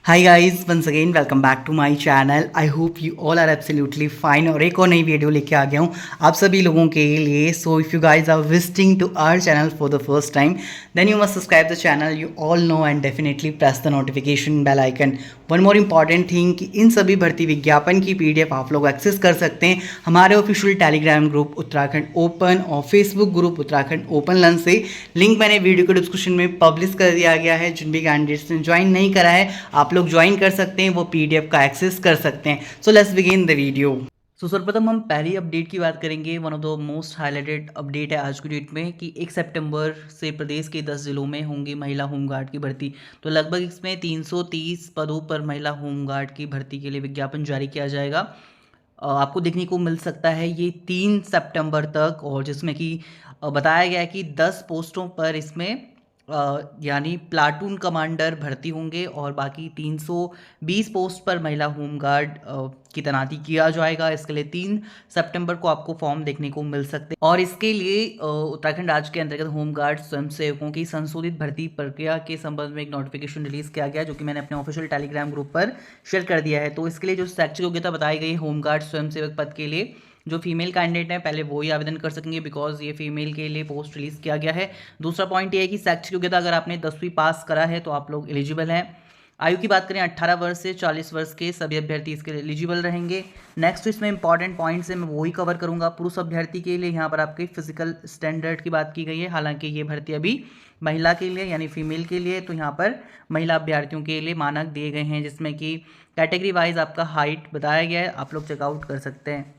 Hi guys, once again welcome back to my channel. I hope you all are absolutely fine. और एक और नई video लेके आ गया हूँ आप सभी लोगों के लिए। So if you guys are visiting to our channel for the first time, then you must subscribe the channel, you all know, and definitely press the notification bell icon. One more important thing कि इन सभी भर्ती विज्ञापन की PDF आप लोग access कर सकते हैं हमारे official Telegram group Uttarakhand open और Facebook group Uttarakhand open learn से। लिंक मैंने वीडियो के डिस्क्रिप्शन में पब्लिश कर दिया गया है। जिन भी कैंडिडेट्स ने ज्वाइन नहीं करा है आप लोग ज्वाइन कर सकते हैं, वो पीडीएफ का एक्सेस कर सकते हैं। So let's begin the video. So सर्वप्रथम हम पहली अपडेट की बात करेंगे। One of the most highlighted update है आज की डेट में कि 1 सितंबर से प्रदेश के 10 जिलों में होंगी महिला होमगार्ड की भर्ती। तो लगभग इसमें 330 पदों पर महिला होमगार्ड की भर्ती के लिए विज्ञापन जारी किया जाएगा। आपको देखने को मिल सकता है ये 3 सितंबर तक, और जिसमें कि बताया गया है कि 10 पोस्टों पर इसमें यानी प्लाटून कमांडर भर्ती होंगे और बाकी 320 पोस्ट पर महिला होमगार्ड की तैनाती किया जाएगा। इसके लिए 3 सितंबर को आपको फॉर्म देखने को मिल सकते हैं। और इसके लिए उत्तराखंड राज्य के अंतर्गत होमगार्ड स्वयंसेवकों की संशोधित भर्ती प्रक्रिया के संबंध में एक नोटिफिकेशन रिलीज किया गया, जो कि मैंने अपने ऑफिशियल टेलीग्राम ग्रुप पर शेयर कर दिया है। तो इसके लिए जो शैक्षिक योग्यता बताई गई है होमगार्ड स्वयंसेवक पद के लिए, जो फीमेल कैंडिडेट हैं पहले वो ही आवेदन कर सकेंगे, बिकॉज ये फीमेल के लिए पोस्ट रिलीज किया गया है। दूसरा पॉइंट ये है कि शैक्षिक योग्यता अगर आपने 10वीं पास करा है तो आप लोग एलिजिबल हैं। आयु की बात करें 18 वर्ष से 40 वर्ष के सभी अभ्यर्थी इसके लिए एलिजिबल रहेंगे। नेक्स्ट इसमें इंपॉर्टेंट पॉइंट्स है, मैं वही कवर करूंगा। पुरुष अभ्यर्थी के लिए यहाँ पर आपके फिजिकल स्टैंडर्ड की बात की गई है, हालांकि ये भर्ती अभी महिला के लिए यानी फीमेल के लिए, तो यहाँ पर महिला अभ्यर्थियों के लिए मानक दिए गए हैं, जिसमें कि कैटेगरी वाइज आपका हाइट बताया गया है, आप लोग चेकआउट कर सकते हैं।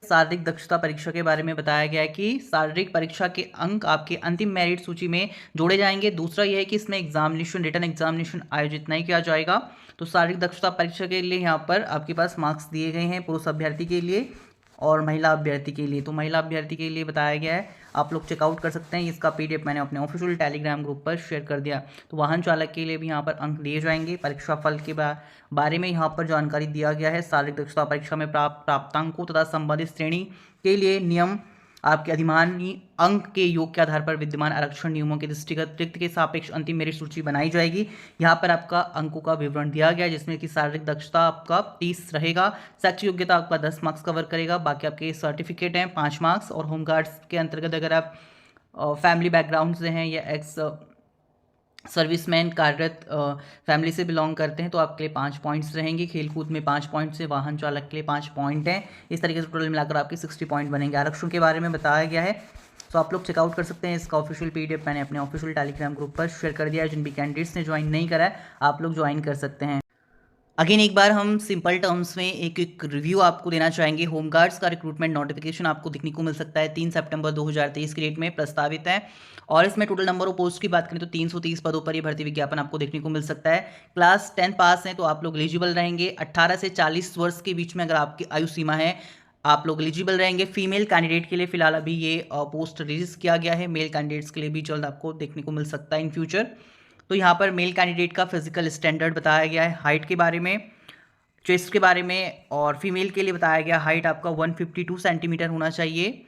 शारीरिक दक्षता परीक्षा के बारे में बताया गया है कि शारीरिक परीक्षा के अंक आपके अंतिम मेरिट सूची में जोड़े जाएंगे। दूसरा यह है कि इसमें एग्जामिनेशन, रिटन एग्जामिनेशन आयोजित नहीं किया जाएगा। तो शारीरिक दक्षता परीक्षा के लिए यहाँ पर आपके पास मार्क्स दिए गए हैं पुरुष अभ्यर्थी के लिए और महिला अभ्यर्थी के लिए। तो महिला अभ्यर्थी के लिए बताया गया है, आप लोग चेकआउट कर सकते हैं। इसका पीडीएफ मैंने अपने ऑफिशियल टेलीग्राम ग्रुप पर शेयर कर दिया। तो वाहन चालक के लिए भी यहाँ पर अंक दिए जाएंगे। परीक्षा फल के बारे में यहाँ पर जानकारी दिया गया है। शारीरिक दक्षता परीक्षा में प्राप्तांकों तथा संबंधित श्रेणी के लिए नियम आपके अधिमानी अंक के योग के आधार पर विद्यमान आरक्षण नियमों के दृष्टिगत रिक्त के सापेक्ष अंतिम मेरिट सूची बनाई जाएगी। यहाँ पर आपका अंकों का विवरण दिया गया है, जिसमें कि शारीरिक दक्षता आपका 30 रहेगा, शैक्षिक योग्यता आपका 10 मार्क्स कवर करेगा, बाकी आपके सर्टिफिकेट हैं 5 मार्क्स, और होमगार्ड्स के अंतर्गत अगर आप फैमिली बैकग्राउंड से हैं या एक्स सर्विसमैन कार्यरत फैमिली से बिलोंग करते हैं तो आपके लिए 5 पॉइंट्स रहेंगे। खेलकूद में 5 पॉइंट्स है, वाहन चालक के लिए 5 पॉइंट हैं। इस तरीके से टोटल मिलाकर आपके 60 पॉइंट बनेंगे। आरक्षण के बारे में बताया गया है, तो आप लोग चेकआउट कर सकते हैं। इसका ऑफिशियल पीडीएफ मैंने अपने ऑफिशियल टेलीग्राम ग्रुप पर शेयर कर दिया है। जिन भी कैंडिडेट्स ने ज्वाइन नहीं करा है आप लोग ज्वाइन कर सकते हैं। अगेन एक बार हम सिंपल टर्म्स में एक रिव्यू आपको देना चाहेंगे। होमगार्ड्स का रिक्रूटमेंट नोटिफिकेशन आपको देखने को मिल सकता है 3 सितंबर 2023 की डेट में प्रस्तावित है। और इसमें टोटल नंबर ऑफ पोस्ट की बात करें तो 330 पदों पर ये भर्ती विज्ञापन आपको देखने को मिल सकता है। क्लास 10 पास हैं तो आप लोग एलिजिबल रहेंगे। 18 से 40 वर्ष के बीच में अगर आपकी आयु सीमा है आप लोग एलिजिबल रहेंगे। फीमेल कैंडिडेट के लिए फिलहाल अभी ये पोस्ट रिलीज किया गया है। मेल कैंडिडेट्स के लिए भी जल्द आपको देखने को मिल सकता है इन फ्यूचर। तो यहाँ पर मेल कैंडिडेट का फिजिकल स्टैंडर्ड बताया गया है, हाइट के बारे में, चेस्ट के बारे में, और फीमेल के लिए बताया गया हाइट आपका 152 सेंटीमीटर होना चाहिए।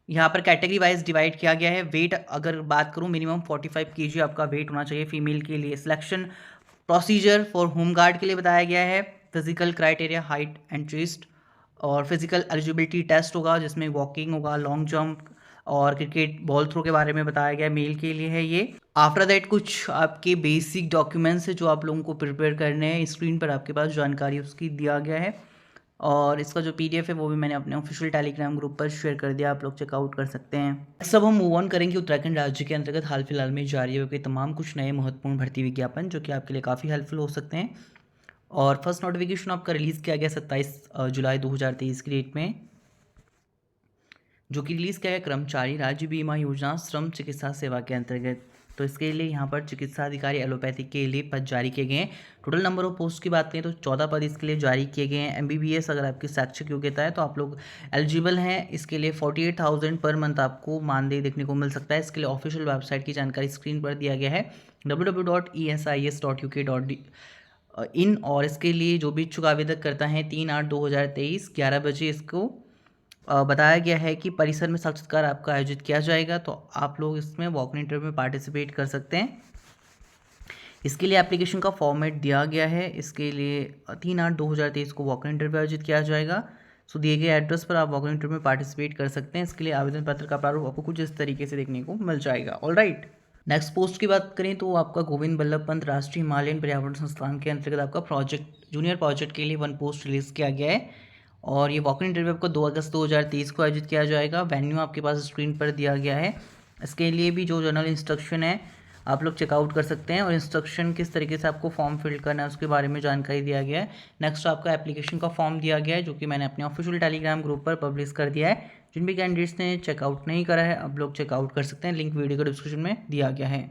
यहाँ पर कैटेगरी वाइज डिवाइड किया गया है। वेट अगर बात करूँ मिनिमम 45 केजी आपका वेट होना चाहिए फीमेल के लिए। सिलेक्शन प्रोसीजर फॉर होमगार्ड के लिए बताया गया है, physical criteria height and chest, और फिजिकल एलिजिबिलिटी टेस्ट होगा जिसमें वॉकिंग होगा, लॉन्ग जंप और क्रिकेट बॉल थ्रो के बारे में बताया गया, मेल के लिए है ये। आफ्टर दैट कुछ आपके बेसिक डॉक्यूमेंट्स है जो आप लोगों को प्रिपेयर करने हैं। स्क्रीन पर आपके पास जानकारी उसकी दिया गया है, और इसका जो पीडीएफ है वो भी मैंने अपने ऑफिशियल टेलीग्राम ग्रुप पर शेयर कर दिया, आप लोग चेकआउट कर सकते हैं। सब हम मूव ऑन करेंगे उत्तराखंड राज्य के अंतर्गत हाल फिलहाल में जारी हो गए तमाम कुछ नए महत्वपूर्ण भर्ती विज्ञापन जो कि आपके लिए काफ़ी हेल्पफुल हो सकते हैं। और फर्स्ट नोटिफिकेशन आपका रिलीज़ किया गया 27 जुलाई 2023 की डेट में, जो कि रिलीज़ किया गया कर्मचारी राज्य बीमा योजना श्रम चिकित्सा सेवा के अंतर्गत। तो इसके लिए यहाँ पर चिकित्सा अधिकारी एलोपैथी के लिए पद जारी किए गए हैं। टोटल नंबर ऑफ पोस्ट की बात करें तो 14 पद इसके लिए जारी किए गए हैं। एमबीबीएस अगर आपकी शैक्षिक योग्यता है तो आप लोग एलिजिबल हैं। इसके लिए 48,000 पर मंथ आपको मानदेय देखने को मिल सकता है। इसके लिए ऑफिशियल वेबसाइट की जानकारी स्क्रीन पर दिया गया है www.esis.uk.in। और इसके लिए जो भी इच्छुक आवेदक करता है 3/8/2023 11 बजे इसको बताया गया है कि परिसर में साक्षात्कार आपका आयोजित किया जाएगा, तो आप लोग इसमें वॉक इन इंटरव्यू में पार्टिसिपेट कर सकते हैं। इसके लिए एप्लीकेशन का फॉर्मेट दिया गया है। इसके लिए 3/8/2023 को वॉक इन इंटरव्यू आयोजित किया जाएगा। सो दिए गए एड्रेस पर आप वॉक इन इंटरव्यू में पार्टिसिपेट कर सकते हैं। इसके लिए आवेदन पत्र का प्रारूप आपको कुछ इस तरीके से देखने को मिल जाएगा। ऑलराइट, नेक्स्ट पोस्ट की बात करें तो आपका गोविंद बल्लभ पंत राष्ट्रीय हिमालयन पर्यावरण संस्थान के अंतर्गत आपका प्रोजेक्ट जूनियर प्रोजेक्ट के लिए 1 पोस्ट रिलीज़ किया गया है और ये वॉक इन इंटरव्यू आपको 2 अगस्त 2023 को आयोजित किया जाएगा। वेन्यू आपके पास स्क्रीन पर दिया गया है। इसके लिए भी जो जनरल इंस्ट्रक्शन है आप लोग चेकआउट कर सकते हैं और इंस्ट्रक्शन किस तरीके से आपको फॉर्म फिल करना है उसके बारे में जानकारी दिया गया है। नेक्स्ट आपका एप्लीकेशन का फॉर्म दिया गया है जो कि मैंने अपने ऑफिशियल टेलीग्राम ग्रुप पर पब्लिश कर दिया है। जिन भी कैंडिडेट्स ने चेकआउट नहीं करा है आप लोग चेकआउट कर सकते हैं, लिंक वीडियो को डिस्क्रिप्शन में दिया गया है।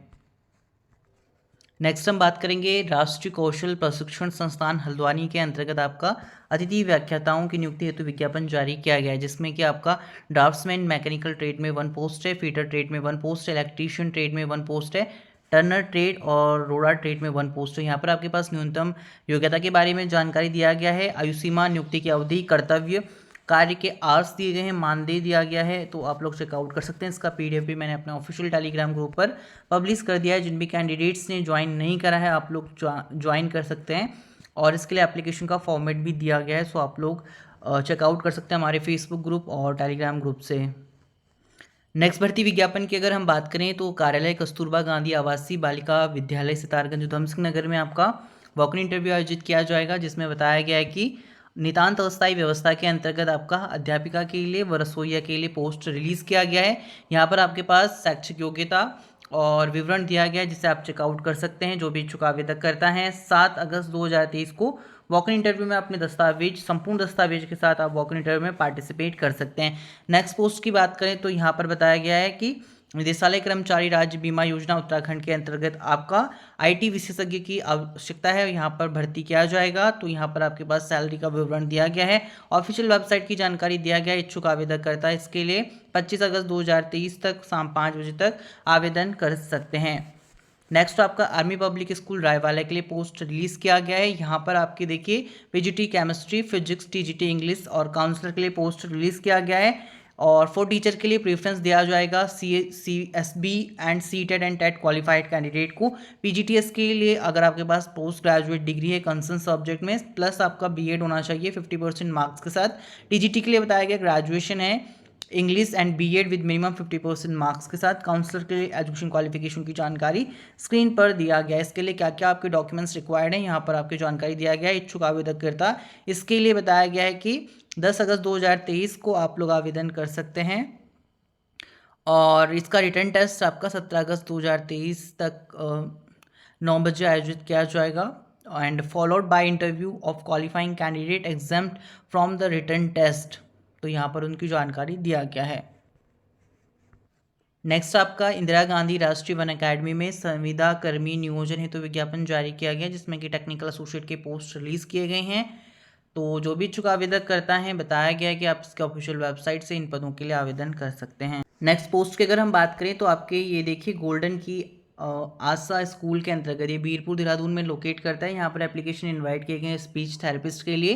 नेक्स्ट हम बात करेंगे राष्ट्रीय कौशल प्रशिक्षण संस्थान हल्द्वानी के अंतर्गत आपका अतिथि व्याख्याताओं की नियुक्ति हेतु विज्ञापन जारी किया गया है, जिसमें कि आपका ड्राफ्ट्समैन मैकेनिकल ट्रेड में 1 पोस्ट है, फीटर ट्रेड में 1 पोस्ट है, इलेक्ट्रीशियन ट्रेड में 1 पोस्ट है, टर्नर ट्रेड और रोलर ट्रेड में 1 पोस्ट है। यहाँ पर आपके पास न्यूनतम योग्यता के बारे में जानकारी दिया गया है। आयु सीमा, नियुक्ति की अवधि, कर्तव्य, कार्य के आवर्स दिए गए हैं, मानदेय दिया गया है, तो आप लोग चेकआउट कर सकते हैं। इसका पीडीएफ भी मैंने अपने ऑफिशियल टेलीग्राम ग्रुप पर पब्लिश कर दिया है। जिन भी कैंडिडेट्स ने ज्वाइन नहीं करा है आप लोग ज्वाइन कर सकते हैं और इसके लिए एप्लीकेशन का फॉर्मेट भी दिया गया है। सो आप लोग चेकआउट कर सकते हैं हमारे फेसबुक ग्रुप और टेलीग्राम ग्रुप से। नेक्स्ट भर्ती विज्ञापन की अगर हम बात करें तो कार्यालय कस्तूरबा गांधी आवासीय बालिका विद्यालय सितारगंज उधम सिंह नगर में आपका वॉक इन इंटरव्यू आयोजित किया जाएगा, जिसमें बताया गया है कि नितांत अस्थायी व्यवस्था के अंतर्गत आपका अध्यापिका के लिए व रसोइया के लिए पोस्ट रिलीज़ किया गया है। यहाँ पर आपके पास शैक्षिक योग्यता और विवरण दिया गया है जिसे आप चेकआउट कर सकते हैं। जो भी इच्छुक आवेदक करता है 7 अगस्त 2023 को वॉक इन इंटरव्यू में अपने दस्तावेज, संपूर्ण दस्तावेज के साथ आप वॉक इन इंटरव्यू में पार्टिसिपेट कर सकते हैं। नेक्स्ट पोस्ट की बात करें तो यहाँ पर बताया गया है कि निदेशालय कर्मचारी राज्य बीमा योजना उत्तराखंड के अंतर्गत आपका आईटी विशेषज्ञ की आवश्यकता है, यहाँ पर भर्ती किया जाएगा। तो यहाँ पर आपके पास सैलरी का विवरण दिया गया है, ऑफिशियल वेबसाइट की जानकारी दिया गया है। इच्छुक आवेदक करता है इसके लिए 25 अगस्त 2023 तक शाम 5 बजे तक आवेदन कर सकते हैं। नेक्स्ट आपका आर्मी पब्लिक स्कूल रायवाला के लिए पोस्ट रिलीज़ किया गया है। यहाँ पर आपके देखिए PGT chemistry, physics, TGT English और काउंसलर के लिए पोस्ट रिलीज़ किया गया है और फॉर टीचर के लिए प्रेफरेंस दिया जाएगा CSB and CTET and TET qualified candidate को। PGTS के लिए अगर आपके पास पोस्ट ग्रेजुएट डिग्री है कंसर्न सब्जेक्ट में प्लस आपका BEd होना चाहिए 50% मार्क्स के साथ। TGT के लिए बताया गया ग्रेजुएशन है English and BEd with minimum 50% marks के साथ। काउंसलर के लिए एजुकेशन क्वालिफिकेशन की जानकारी स्क्रीन पर दिया गया है। इसके लिए क्या क्या आपके डॉक्यूमेंट्स रिक्वायर्ड हैं यहाँ पर आपकी जानकारी दिया गया है। इच्छुक आवेदक करता इसके लिए बताया गया है कि 10 अगस्त 2023 को आप लोग आवेदन कर सकते हैं और इसका रिटर्न टेस्ट आपका 17 अगस्त 2023 तक 9 बजे आयोजित किया जाएगा and followed by interview of qualifying candidate examined from the written test. तो यहाँ पर उनकी जानकारी दिया गया है। नेक्स्ट आपका इंदिरा गांधी राष्ट्रीय वन अकेडमी में संविदा कर्मी नियोजन हेतु विज्ञापन जारी किया गया, जिसमें कि टेक्निकल एसोसिएट के पोस्ट रिलीज़ किए गए हैं। तो जो भी इच्छुक आवेदक करता है बताया गया है कि आप इसके ऑफिशियल वेबसाइट से इन पदों के लिए आवेदन कर सकते हैं। नेक्स्ट पोस्ट की अगर हम बात करें तो आपके ये देखिए गोल्डन की आशा स्कूल के अंतर्गत ये बीरपुर देहरादून में लोकेट करता है। यहाँ पर एप्लीकेशन इन्वाइट किए गए हैं स्पीच थेरेपिस्ट के लिए।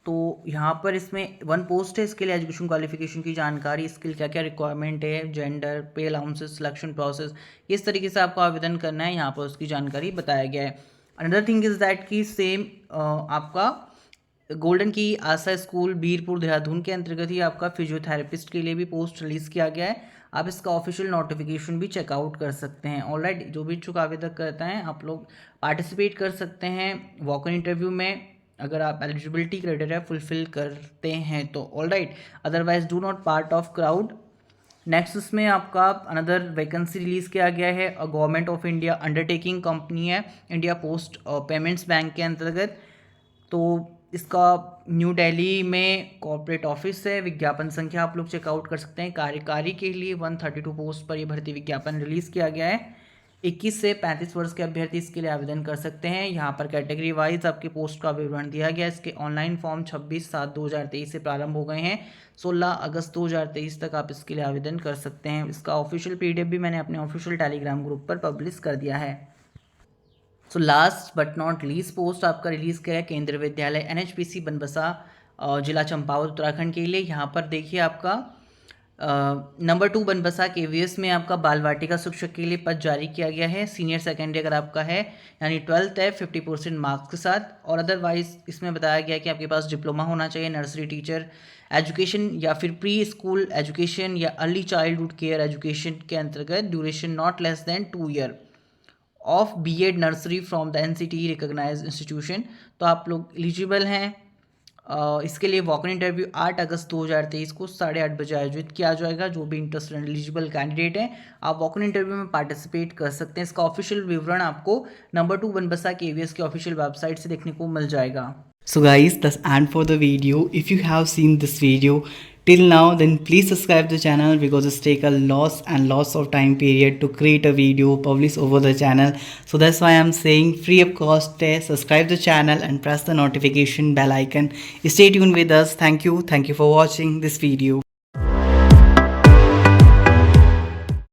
तो यहाँ पर इसमें 1 पोस्ट है, इसके लिए एजुकेशन क्वालिफिकेशन की जानकारी, इसके लिए क्या क्या रिक्वायरमेंट है, जेंडर, पे अलाउंसेस, सिलेक्शन प्रोसेस, किस तरीके से आपको आवेदन करना है यहाँ पर उसकी जानकारी बताया गया है। अनदर थिंग इज़ दैट कि सेम आपका गोल्डन की आशा स्कूल बीरपुर देहरादून के अंतर्गत ही आपका फिजियोथेरेपिस्ट के लिए भी पोस्ट रिलीज़ किया गया है। आप इसका ऑफिशियल नोटिफिकेशन भी चेकआउट कर सकते हैं। ऑलराइट, जो भी इच्छुक आवेदक करते हैं आप लोग पार्टिसिपेट कर सकते हैं वॉक इन इंटरव्यू में अगर आप एलिजिबिलिटी क्राइटेरिया फुलफिल करते हैं तो। Alright, otherwise do not part of crowd. Next इसमें आपका अनदर वैकेंसी रिलीज़ किया गया है। Government of India undertaking company है इंडिया पोस्ट पेमेंट्स बैंक के अंतर्गत। तो इसका न्यू दिल्ली में कॉर्पोरेट ऑफिस है। विज्ञापन संख्या आप लोग चेकआउट कर सकते हैं। कार्यकारी के लिए 132 पोस्ट पर यह भर्ती विज्ञापन रिलीज़ किया गया है। 21 से 35 वर्ष के अभ्यर्थी इसके लिए आवेदन कर सकते हैं। यहाँ पर कैटेगरी वाइज आपके पोस्ट का विवरण दिया गया है। इसके ऑनलाइन फॉर्म 26/7/2023 से प्रारंभ हो गए हैं। 16 अगस्त 2023 तक आप इसके लिए आवेदन कर सकते हैं। इसका ऑफिशियल PDF भी मैंने अपने ऑफिशियल टेलीग्राम ग्रुप पर पब्लिश कर दिया है। So last but not least post आपका रिलीज़ किया है केंद्रीय विद्यालय NHPC बनबसा जिला चंपावत उत्तराखंड के लिए। यहाँ पर देखिए आपका नंबर 2 बनबसा केवीएस में आपका बाल वाटिका शिक्षक के लिए पद जारी किया गया है। सीनियर सेकेंडरी अगर आपका है यानी 12th है 50% मार्क्स के साथ, और अदरवाइज इसमें बताया गया कि आपके पास डिप्लोमा होना चाहिए नर्सरी टीचर एजुकेशन या फिर प्री स्कूल एजुकेशन या अर्ली चाइल्डहुड केयर एजुकेशन के अंतर्गत, duration not less than 2 year of BEd nursery from the NCT recognised institution. तो आप लोग एलिजिबल हैं। इसके लिए वॉक इन इंटरव्यू 8 अगस्त 2023 को 8:30 बजे आयोजित किया जाएगा। जो भी इंटरेस्टेड एलिजिबल कैंडिडेट हैं आप वॉक इन इंटरव्यू में पार्टिसिपेट कर सकते हैं। इसका ऑफिशियल विवरण आपको नंबर 2 बनबसा केवीएस की ऑफिशियल वेबसाइट से देखने को मिल जाएगा। So guys, that's end for the video. If you have seen this video till now, then please subscribe the channel because it's take a lots of time period to create a video publish over the channel. So that's why I'm saying free of cost, subscribe the channel and press the notification bell icon. Stay tuned with us. Thank you for watching this video.